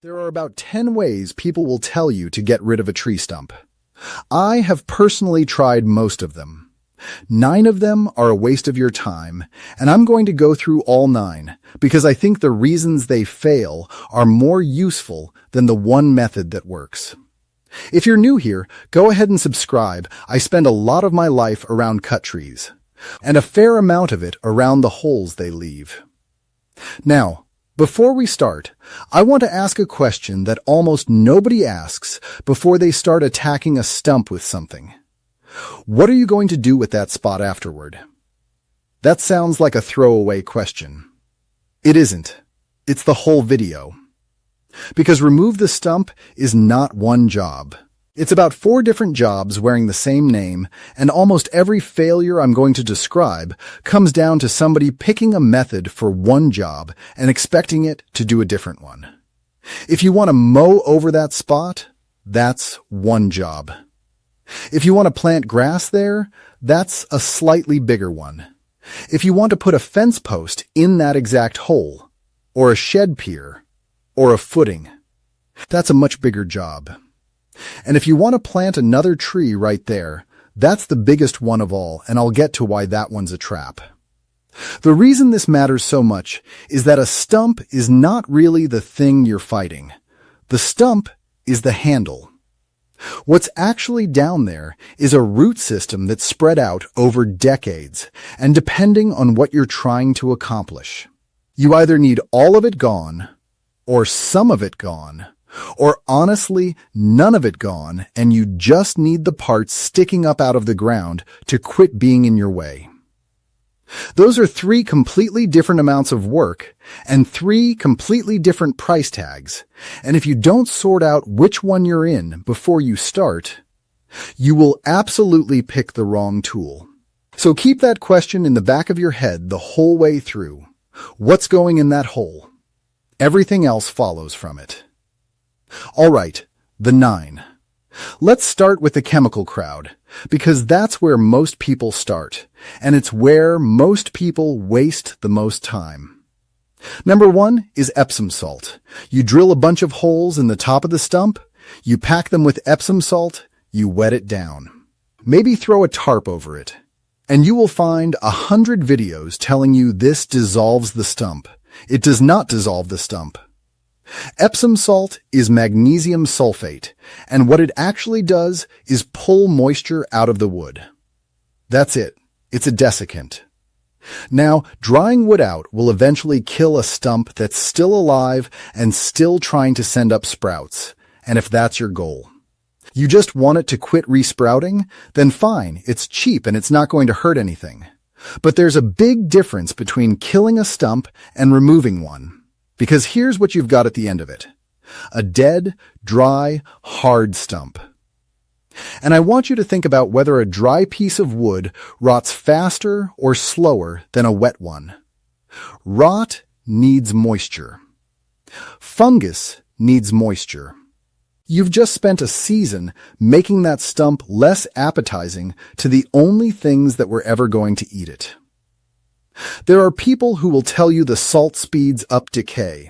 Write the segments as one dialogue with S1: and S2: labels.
S1: There are about 10 ways people will tell you to get rid of a tree stump. I have personally tried most of them. 9 of them are a waste of your time, and I'm going to go through all 9 because I think the reasons they fail are more useful than the one method that works. If you're new here, go ahead and subscribe. I spend a lot of my life around cut trees, and a fair amount of it around the holes they leave. Now, before we start, I want to ask a question that almost nobody asks before they start attacking a stump with something. What are you going to do with that spot afterward? That sounds like a throwaway question. It isn't. It's the whole video. Because remove the stump is not one job. It's about 4 different jobs wearing the same name, and almost every failure I'm going to describe comes down to somebody picking a method for one job and expecting it to do a different one. If you want to mow over that spot, that's one job. If you want to plant grass there, that's a slightly bigger one. If you want to put a fence post in that exact hole, or a shed pier, or a footing, that's a much bigger job. And if you want to plant another tree right there, that's the biggest one of all, and I'll get to why that one's a trap. The reason this matters so much is that a stump is not really the thing you're fighting. The stump is the handle. What's actually down there is a root system that's spread out over decades, and depending on what you're trying to accomplish, you either need all of it gone, or some of it gone, or honestly, none of it gone, and you just need the parts sticking up out of the ground to quit being in your way. Those are 3 completely different amounts of work and 3 completely different price tags, and if you don't sort out which one you're in before you start, you will absolutely pick the wrong tool. So keep that question in the back of your head the whole way through. What's going in that hole? Everything else follows from it. All right, the 9. Let's start with the chemical crowd, because that's where most people start, and it's where most people waste the most time. Number 1 is Epsom salt. You drill a bunch of holes in the top of the stump, you pack them with Epsom salt, you wet it down. Maybe throw a tarp over it, and you will find 100 videos telling you this dissolves the stump. It does not dissolve the stump. Epsom salt is magnesium sulfate, and what it actually does is pull moisture out of the wood. That's it. It's a desiccant. Now, drying wood out will eventually kill a stump that's still alive and still trying to send up sprouts, and if that's your goal, you just want it to quit resprouting, then fine, it's cheap and it's not going to hurt anything. But there's a big difference between killing a stump and removing one. Because here's what you've got at the end of it. A dead, dry, hard stump. And I want you to think about whether a dry piece of wood rots faster or slower than a wet one. Rot needs moisture. Fungus needs moisture. You've just spent a season making that stump less appetizing to the only things that were ever going to eat it. There are people who will tell you the salt speeds up decay.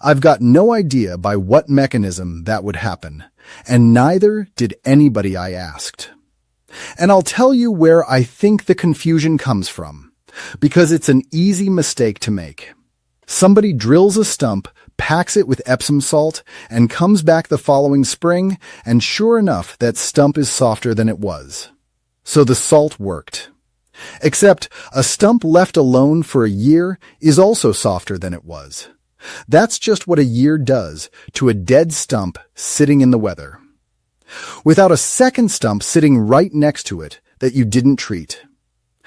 S1: I've got no idea by what mechanism that would happen, and neither did anybody I asked. And I'll tell you where I think the confusion comes from, because it's an easy mistake to make. Somebody drills a stump, packs it with Epsom salt, and comes back the following spring, and sure enough, that stump is softer than it was. So the salt worked. Except a stump left alone for a year is also softer than it was. That's just what a year does to a dead stump sitting in the weather, without a second stump sitting right next to it that you didn't treat.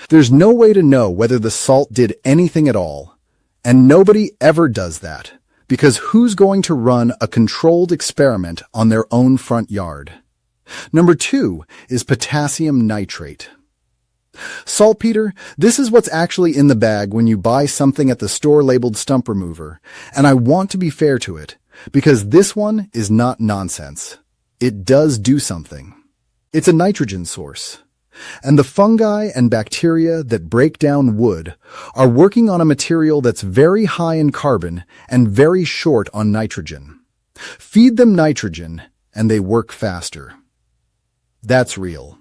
S1: There's no way to know whether the salt did anything at all, and nobody ever does that, because who's going to run a controlled experiment on their own front yard? Number 2 is potassium nitrate. Saltpeter, this is what's actually in the bag when you buy something at the store labeled stump remover, and I want to be fair to it, because this one is not nonsense. It does do something. It's a nitrogen source. and the fungi and bacteria that break down wood are working on a material that's very high in carbon and very short on nitrogen. Feed them nitrogen, and they work faster. That's real.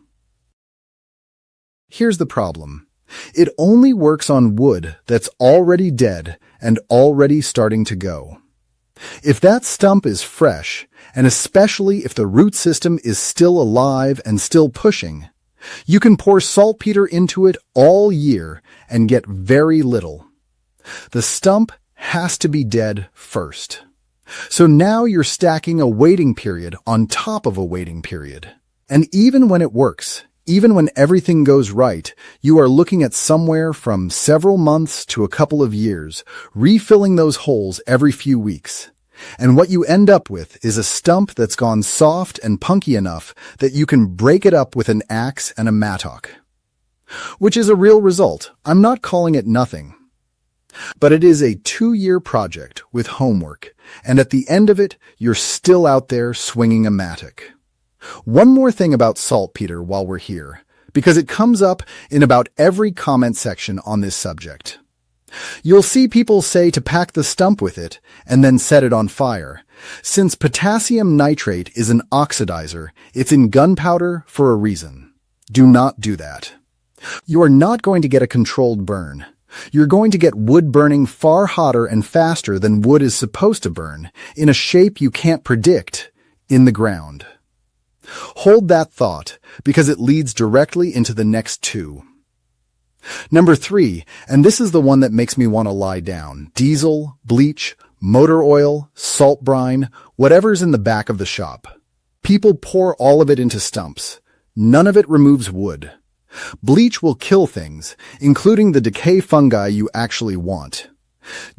S1: Here's the problem. It only works on wood that's already dead and already starting to go. If that stump is fresh, and especially if the root system is still alive and still pushing, you can pour saltpeter into it all year and get very little. The stump has to be dead first. So now you're stacking a waiting period on top of a waiting period. And even when it works, even when everything goes right, you are looking at somewhere from several months to a couple of years, refilling those holes every few weeks. And what you end up with is a stump that's gone soft and punky enough that you can break it up with an axe and a mattock. Which is a real result. I'm not calling it nothing. But it is a 2-year project with homework, and at the end of it, you're still out there swinging a mattock. One more thing about saltpeter while we're here, because it comes up in about every comment section on this subject. You'll see people say to pack the stump with it and then set it on fire. Since potassium nitrate is an oxidizer, it's in gunpowder for a reason. Do not do that. You are not going to get a controlled burn. You're going to get wood burning far hotter and faster than wood is supposed to burn, in a shape you can't predict, in the ground. Hold that thought, because it leads directly into the next 2. Number 3, and this is the one that makes me want to lie down: diesel, bleach, motor oil, salt brine, whatever's in the back of the shop. People pour all of it into stumps. None of it removes wood. Bleach will kill things, including the decay fungi you actually want.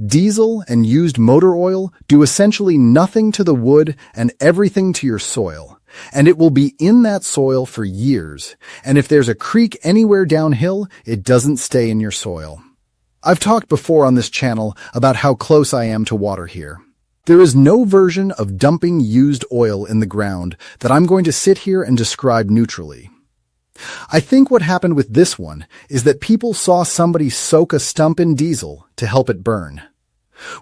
S1: Diesel and used motor oil do essentially nothing to the wood and everything to your soil. And it will be in that soil for years, and if there's a creek anywhere downhill, it doesn't stay in your soil. I've talked before on this channel about how close I am to water here. There is no version of dumping used oil in the ground that I'm going to sit here and describe neutrally. I think what happened with this one is that people saw somebody soak a stump in diesel to help it burn,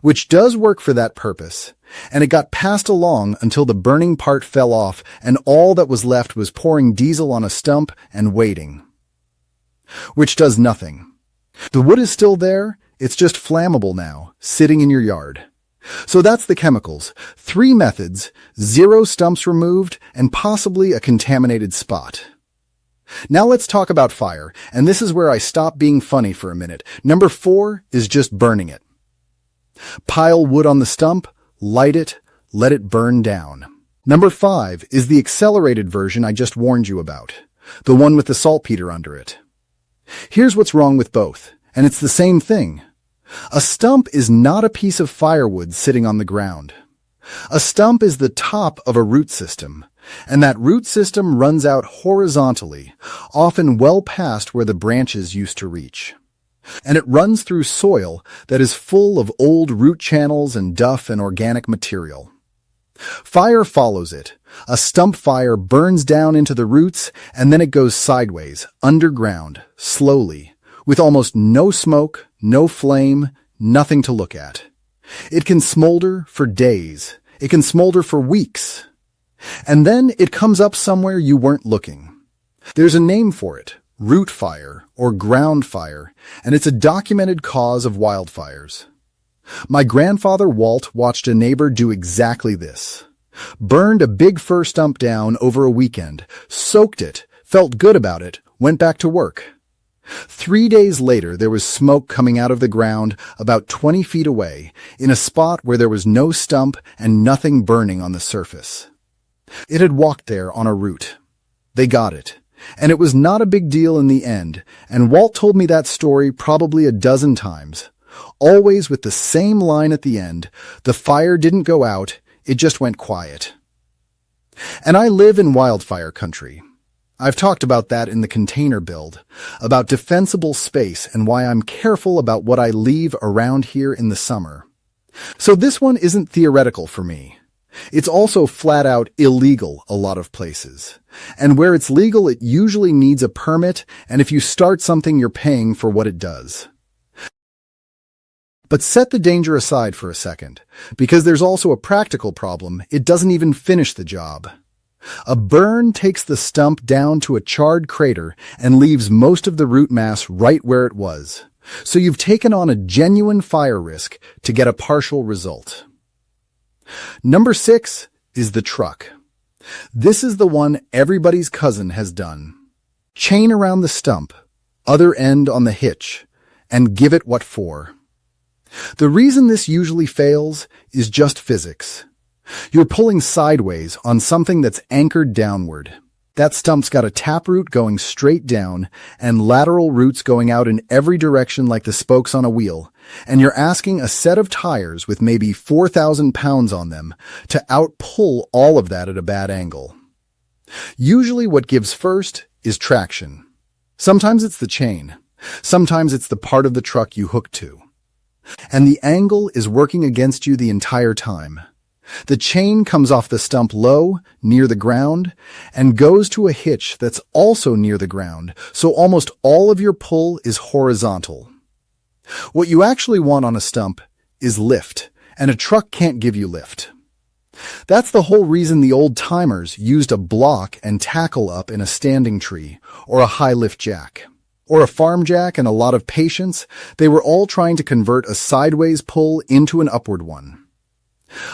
S1: which does work for that purpose. And it got passed along until the burning part fell off and all that was left was pouring diesel on a stump and waiting. Which does nothing. The wood is still there, it's just flammable now, sitting in your yard. So that's the chemicals. 3 methods, 0 stumps removed, and possibly a contaminated spot. Now let's talk about fire, and this is where I stop being funny for a minute. Number 4 is just burning it. Pile wood on the stump, light it, let it burn down. Number 5 is the accelerated version I just warned you about, the one with the saltpeter under it. Here's what's wrong with both, and it's the same thing. A stump is not a piece of firewood sitting on the ground. A stump is the top of a root system, and that root system runs out horizontally, often well past where the branches used to reach. And it runs through soil that is full of old root channels and duff and organic material. Fire follows it. A stump fire burns down into the roots, and then it goes sideways, underground, slowly, with almost no smoke, no flame, nothing to look at. It can smolder for days. It can smolder for weeks. And then it comes up somewhere you weren't looking. There's a name for it. Root fire or ground fire, and it's a documented cause of wildfires. My grandfather Walt watched a neighbor do exactly this. Burned a big fir stump down over a weekend, soaked it, felt good about it, went back to work. 3 days later, there was smoke coming out of the ground about 20 feet away, in a spot where there was no stump and nothing burning on the surface. It had walked there on a root. They got it. And it was not a big deal in the end, and Walt told me that story probably a dozen times, always with the same line at the end: the fire didn't go out, it just went quiet. And I live in wildfire country. I've talked about that in the container build, about defensible space and why I'm careful about what I leave around here in the summer. So this one isn't theoretical for me. It's also flat out illegal a lot of places. And where it's legal, it usually needs a permit, and if you start something, you're paying for what it does. But set the danger aside for a second, because there's also a practical problem. It doesn't even finish the job. A burn takes the stump down to a charred crater and leaves most of the root mass right where it was. So you've taken on a genuine fire risk to get a partial result. Number 6 is the truck. This is the one everybody's cousin has done. Chain around the stump, other end on the hitch, and give it what for. The reason this usually fails is just physics. You're pulling sideways on something that's anchored downward. That stump's got a taproot going straight down and lateral roots going out in every direction like the spokes on a wheel, and you're asking a set of tires with maybe 4,000 pounds on them to outpull all of that at a bad angle. Usually what gives first is traction. Sometimes it's the chain. Sometimes it's the part of the truck you hook to. And the angle is working against you the entire time. The chain comes off the stump low, near the ground, and goes to a hitch that's also near the ground, so almost all of your pull is horizontal. What you actually want on a stump is lift, and a truck can't give you lift. That's the whole reason the old-timers used a block and tackle up in a standing tree, or a high-lift jack. Or a farm jack and a lot of patience. They were all trying to convert a sideways pull into an upward one.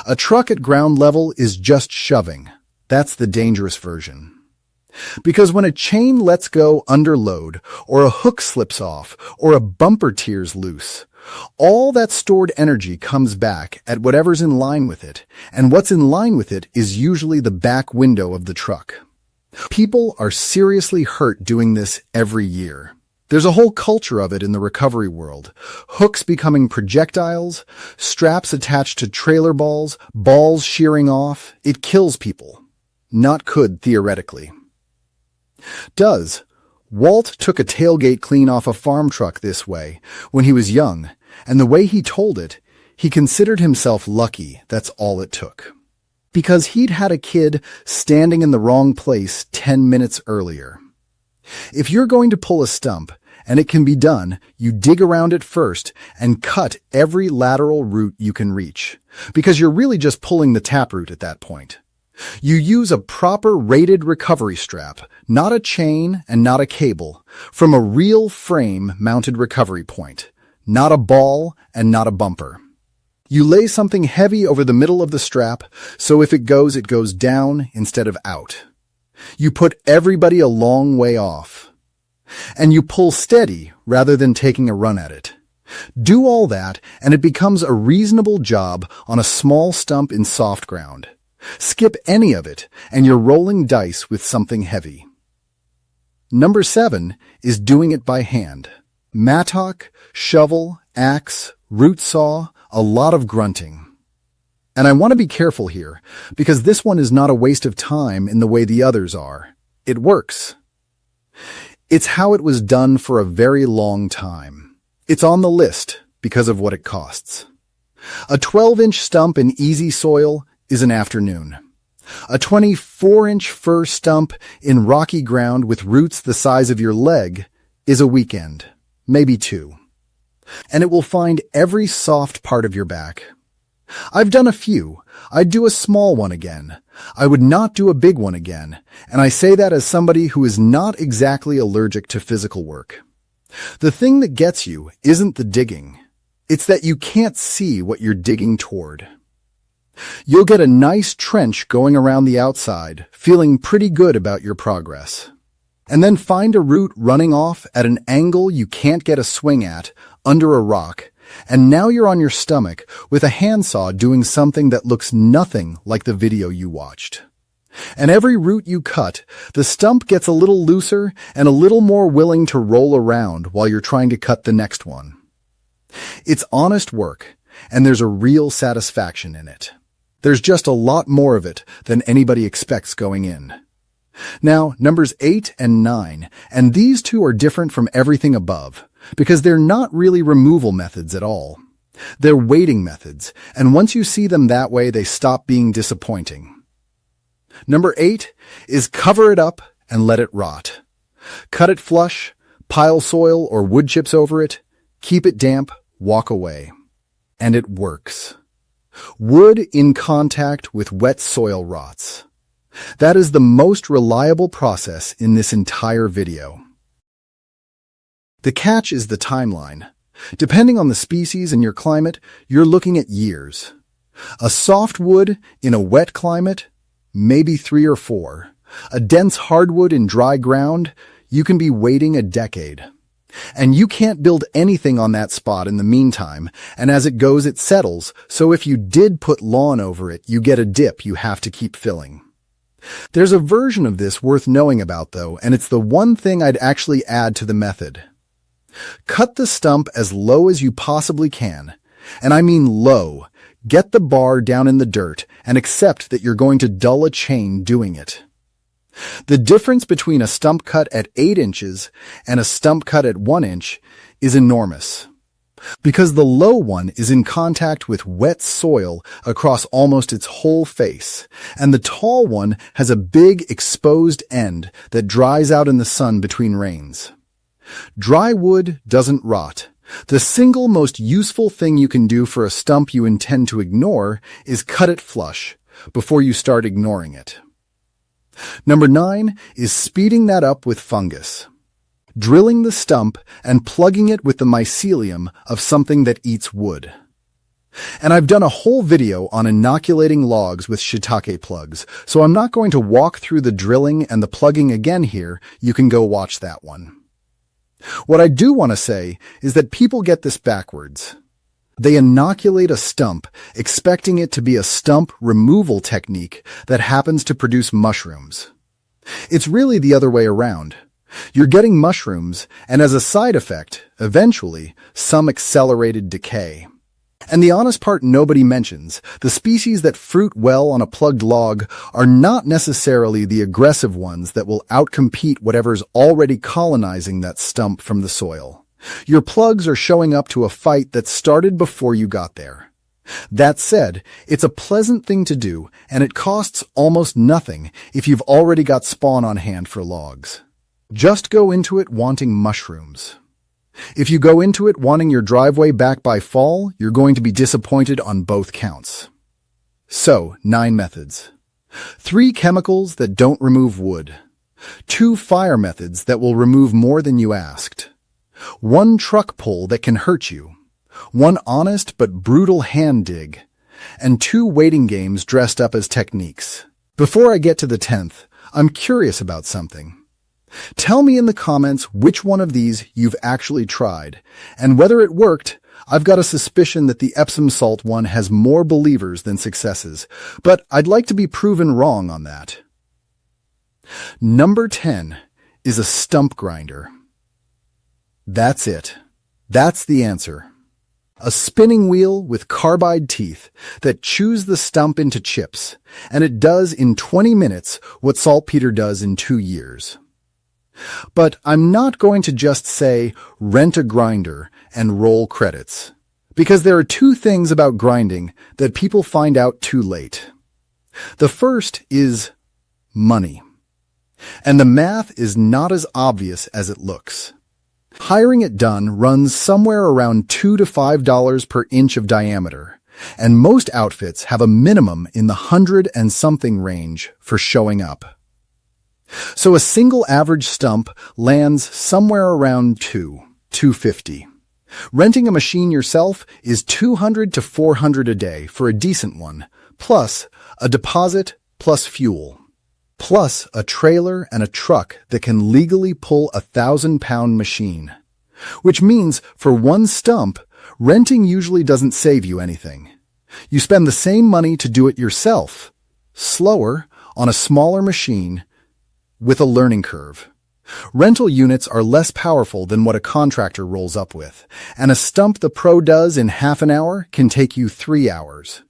S1: A truck at ground level is just shoving. That's the dangerous version. Because when a chain lets go under load, or a hook slips off, or a bumper tears loose, all that stored energy comes back at whatever's in line with it, and what's in line with it is usually the back window of the truck. People are seriously hurt doing this every year. There's a whole culture of it in the recovery world. Hooks becoming projectiles, straps attached to trailer balls, balls shearing off. It kills people. Not could, theoretically. Does. Walt took a tailgate clean off a farm truck this way when he was young, and the way he told it, he considered himself lucky. That's all it took. Because he'd had a kid standing in the wrong place 10 minutes earlier. If you're going to pull a stump, and it can be done, you dig around it first and cut every lateral root you can reach, because you're really just pulling the taproot at that point. You use a proper rated recovery strap, not a chain and not a cable, from a real frame-mounted recovery point, not a ball and not a bumper. You lay something heavy over the middle of the strap, so if it goes down instead of out. You put everybody a long way off. And you pull steady rather than taking a run at it. Do all that, and it becomes a reasonable job on a small stump in soft ground. Skip any of it, and you're rolling dice with something heavy. Number 7 is doing it by hand. Mattock, shovel, axe, root saw, a lot of grunting. And I want to be careful here, because this one is not a waste of time in the way the others are. It works. It's how it was done for a very long time. It's on the list because of what it costs. A 12-inch stump in easy soil is an afternoon. A 24-inch fir stump in rocky ground with roots the size of your leg is a weekend, maybe 2. And it will find every soft part of your back. I've done a few. I'd do a small one again. I would not do a big one again, and I say that as somebody who is not exactly allergic to physical work. The thing that gets you isn't the digging. It's that you can't see what you're digging toward. You'll get a nice trench going around the outside, feeling pretty good about your progress. And then find a root running off at an angle you can't get a swing at, under a rock, and now you're on your stomach with a handsaw doing something that looks nothing like the video you watched. And every root you cut, the stump gets a little looser and a little more willing to roll around while you're trying to cut the next one. It's honest work, and there's a real satisfaction in it. There's just a lot more of it than anybody expects going in. Now, numbers 8 and 9, and these two are different from everything above, because they're not really removal methods at all. They're weighting methods, and once you see them that way, they stop being disappointing. Number 8 is cover it up and let it rot. Cut it flush, pile soil or wood chips over it, keep it damp, walk away. And it works. Wood in contact with wet soil rots. That is the most reliable process in this entire video. The catch is the timeline. Depending on the species and your climate, you're looking at years. A soft wood in a wet climate, maybe 3 or 4. A dense hardwood in dry ground, you can be waiting a decade. And you can't build anything on that spot in the meantime, and as it goes it settles, so if you did put lawn over it, you get a dip you have to keep filling. There's a version of this worth knowing about though, and it's the one thing I'd actually add to the method. Cut the stump as low as you possibly can, and I mean low. Get the bar down in the dirt and accept that you're going to dull a chain doing it. The difference between a stump cut at 8 inches and a stump cut at 1 inch is enormous, because the low one is in contact with wet soil across almost its whole face, and the tall one has a big exposed end that dries out in the sun between rains. Dry wood doesn't rot. The single most useful thing you can do for a stump you intend to ignore is cut it flush before you start ignoring it. Number 9 is speeding that up with fungus. Drilling the stump and plugging it with the mycelium of something that eats wood. And I've done a whole video on inoculating logs with shiitake plugs, so I'm not going to walk through the drilling and the plugging again here. You can go watch that one. What I do want to say is that people get this backwards. They inoculate a stump, expecting it to be a stump removal technique that happens to produce mushrooms. It's really the other way around. You're getting mushrooms, and as a side effect, eventually, some accelerated decay. And the honest part nobody mentions, the species that fruit well on a plugged log are not necessarily the aggressive ones that will outcompete whatever's already colonizing that stump from the soil. Your plugs are showing up to a fight that started before you got there. That said, it's a pleasant thing to do, and it costs almost nothing if you've already got spawn on hand for logs. Just go into it wanting mushrooms. If you go into it wanting your driveway back by fall, you're going to be disappointed on both counts. So, 9 methods. 3 chemicals that don't remove wood. 2 fire methods that will remove more than you asked. 1 truck pull that can hurt you. 1 honest but brutal hand dig. And 2 waiting games dressed up as techniques. Before I get to the 10th, I'm curious about something. Tell me in the comments which one of these you've actually tried, and whether it worked. I've got a suspicion that the Epsom salt one has more believers than successes, but I'd like to be proven wrong on that. Number 10 is a stump grinder. That's it. That's the answer. A spinning wheel with carbide teeth that chews the stump into chips, and it does in 20 minutes what saltpeter does in 2 years. But I'm not going to just say, rent a grinder and roll credits, because there are 2 things about grinding that people find out too late. The first is money. And the math is not as obvious as it looks. Hiring it done runs somewhere around $2 to $5 per inch of diameter, and most outfits have a minimum in the 100 and something range for showing up. So a single average stump lands somewhere around $250. Renting a machine yourself is $200 to $400 a day for a decent one, plus a deposit plus fuel, plus a trailer and a truck that can legally pull a 1,000-pound machine. Which means for 1 stump, renting usually doesn't save you anything. You spend the same money to do it yourself, slower, on a smaller machine, with a learning curve. Rental units are less powerful than what a contractor rolls up with, and a stump the pro does in half an hour can take you 3 hours.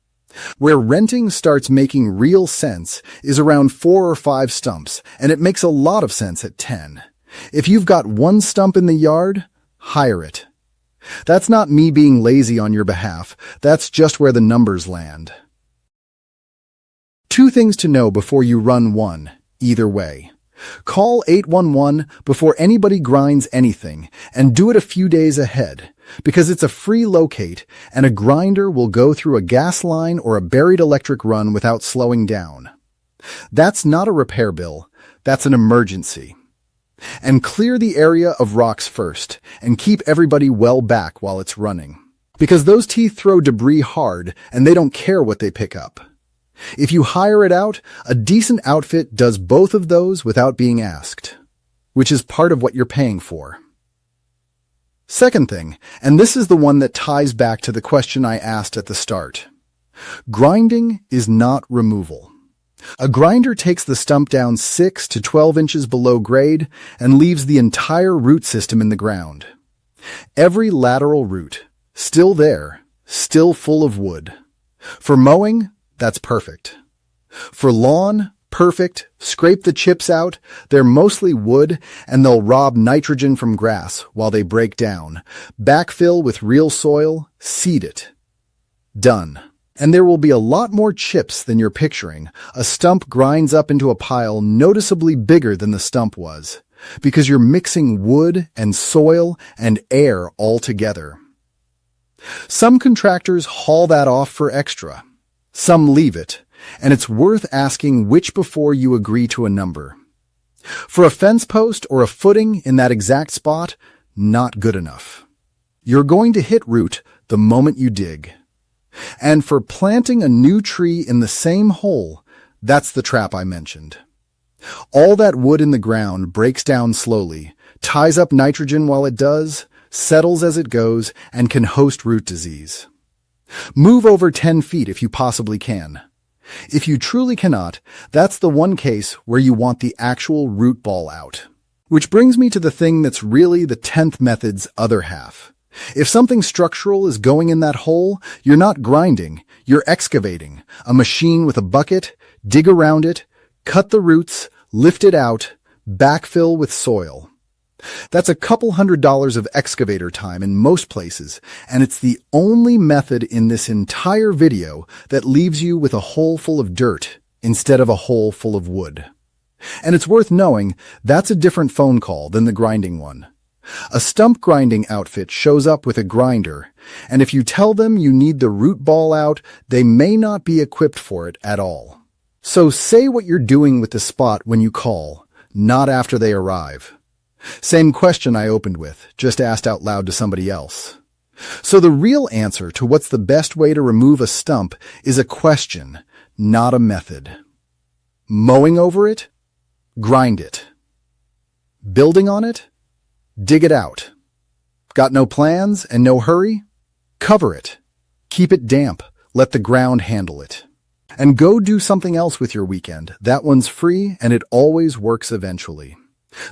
S1: Where renting starts making real sense is around 4 or 5 stumps, and it makes a lot of sense at 10. If you've got 1 stump in the yard, hire it. That's not me being lazy on your behalf, that's just where the numbers land. 2 things to know before you run one, either way. Call 811 before anybody grinds anything, and do it a few days ahead, because it's a free locate and a grinder will go through a gas line or a buried electric run without slowing down. That's not a repair bill, that's an emergency. And clear the area of rocks first, and keep everybody well back while it's running. Because those teeth throw debris hard, and they don't care what they pick up. If you hire it out, a decent outfit does both of those without being asked, which is part of what you're paying for. Second thing, and this is the one that ties back to the question I asked at the start. Grinding is not removal. A grinder takes the stump down 6 to 12 inches below grade and leaves the entire root system in the ground. Every lateral root, still there, still full of wood. For mowing, that's perfect. For lawn, perfect. Scrape the chips out. They're mostly wood, and they'll rob nitrogen from grass while they break down. Backfill with real soil. Seed it. Done. And there will be a lot more chips than you're picturing. A stump grinds up into a pile noticeably bigger than the stump was, because you're mixing wood and soil and air all together. Some contractors haul that off for extra. Some leave it, and it's worth asking which before you agree to a number. For a fence post or a footing in that exact spot, not good enough. You're going to hit root the moment you dig. And for planting a new tree in the same hole, that's the trap I mentioned. All that wood in the ground breaks down slowly, ties up nitrogen while it does, settles as it goes, and can host root disease. Move over 10 feet if you possibly can. If you truly cannot, that's the one case where you want the actual root ball out. Which brings me to the thing that's really the 10th method's other half. If something structural is going in that hole, you're not grinding, you're excavating. A machine with a bucket, dig around it, cut the roots, lift it out, backfill with soil. That's a couple $100 of excavator time in most places, and it's the only method in this entire video that leaves you with a hole full of dirt instead of a hole full of wood. And it's worth knowing that's a different phone call than the grinding one. A stump grinding outfit shows up with a grinder, and if you tell them you need the root ball out, they may not be equipped for it at all. So say what you're doing with the spot when you call, not after they arrive. Same question I opened with, just asked out loud to somebody else. So the real answer to what's the best way to remove a stump is a question, not a method. Mowing over it? Grind it. Building on it? Dig it out. Got no plans and no hurry? Cover it. Keep it damp. Let the ground handle it. And go do something else with your weekend. That one's free and it always works eventually.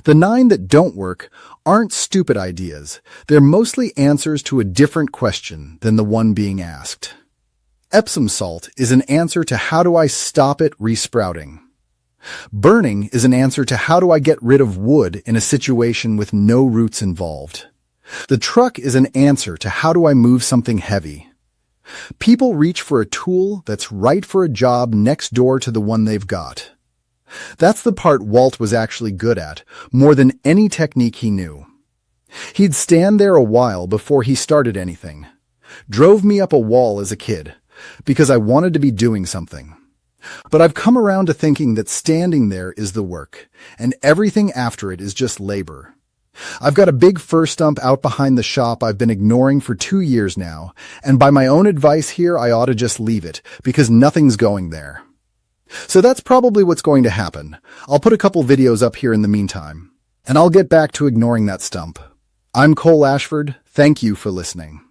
S1: The 9 that don't work aren't stupid ideas. They're mostly answers to a different question than the one being asked. Epsom salt is an answer to how do I stop it resprouting. Burning is an answer to how do I get rid of wood in a situation with no roots involved. The truck is an answer to how do I move something heavy. People reach for a tool that's right for a job next door to the one they've got. That's the part Walt was actually good at, more than any technique he knew. He'd stand there a while before he started anything. Drove me up a wall as a kid, because I wanted to be doing something. But I've come around to thinking that standing there is the work, and everything after it is just labor. I've got a big fir stump out behind the shop I've been ignoring for 2 years now, and by my own advice here, I ought to just leave it, because nothing's going there. So that's probably what's going to happen. I'll put a couple videos up here in the meantime, and I'll get back to ignoring that stump. I'm Cole Ashford. Thank you for listening.